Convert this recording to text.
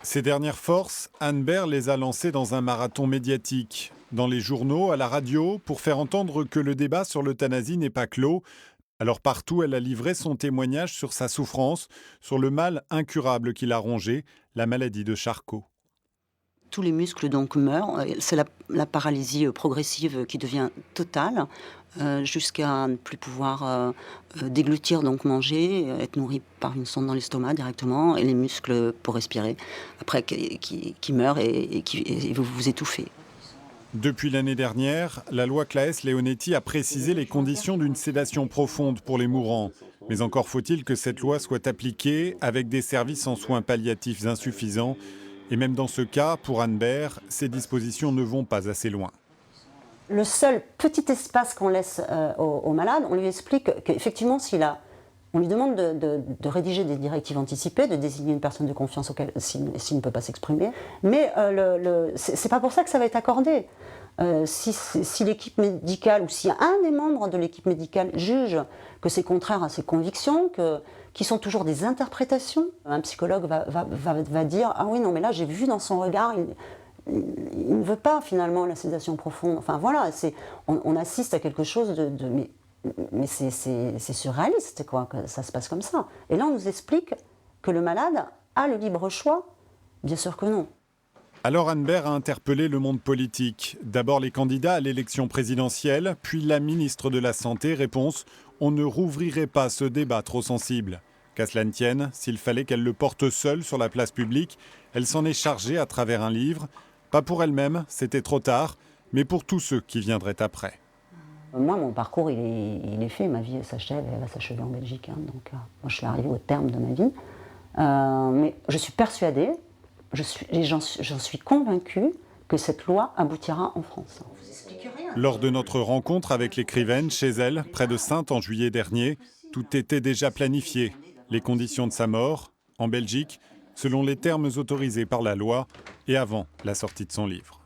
Ses dernières forces, Anne Baird les a lancées dans un marathon médiatique, dans les journaux, à la radio, pour faire entendre que le débat sur l'euthanasie n'est pas clos. Alors partout, elle a livré son témoignage sur sa souffrance, sur le mal incurable qui l'a rongé, la maladie de Charcot. Tous les muscles donc meurent, c'est la paralysie, progressive qui devient totale, jusqu'à ne plus pouvoir, déglutir donc manger, être nourri par une sonde dans l'estomac directement et les muscles pour respirer. Après qui meurent et vous vous étouffez. Depuis l'année dernière, la loi Claes-Leonetti a précisé les conditions d'une sédation profonde pour les mourants. Mais encore faut-il que cette loi soit appliquée avec des services en soins palliatifs insuffisants. Et même dans ce cas, pour Anne Baird, ces dispositions ne vont pas assez loin. Le seul petit espace qu'on laisse au malade, on lui explique qu'effectivement, on lui demande de rédiger des directives anticipées, de désigner une personne de confiance s'il ne peut pas s'exprimer. Mais c'est pas pour ça que ça va être accordé. Si l'équipe médicale ou si un des membres de l'équipe médicale juge que c'est contraire à ses convictions, qui sont toujours des interprétations, un psychologue va dire « Ah oui, non, mais là, j'ai vu dans son regard, il ne veut pas finalement la sédation profonde. » Enfin voilà, on assiste à quelque chose mais c'est surréaliste, quoi, que ça se passe comme ça. Et là, on nous explique que le malade a le libre choix. Bien sûr que non. Alors Anne Baird a interpellé le monde politique. D'abord les candidats à l'élection présidentielle, puis la ministre de la Santé. Réponse, on ne rouvrirait pas ce débat trop sensible. Qu'à cela ne tienne, s'il fallait qu'elle le porte seule sur la place publique, elle s'en est chargée à travers un livre. Pas pour elle-même, c'était trop tard, mais pour tous ceux qui viendraient après. Moi, mon parcours, il est fait. Ma vie s'achève et elle va s'achever en Belgique. Donc, moi, je suis arrivée au terme de ma vie. Mais je suis persuadée, j'en suis convaincue que cette loi aboutira en France. Lors de notre rencontre avec l'écrivaine, chez elle, près de Saintes en juillet dernier, tout était déjà planifié. Les conditions de sa mort, en Belgique, selon les termes autorisés par la loi et avant la sortie de son livre.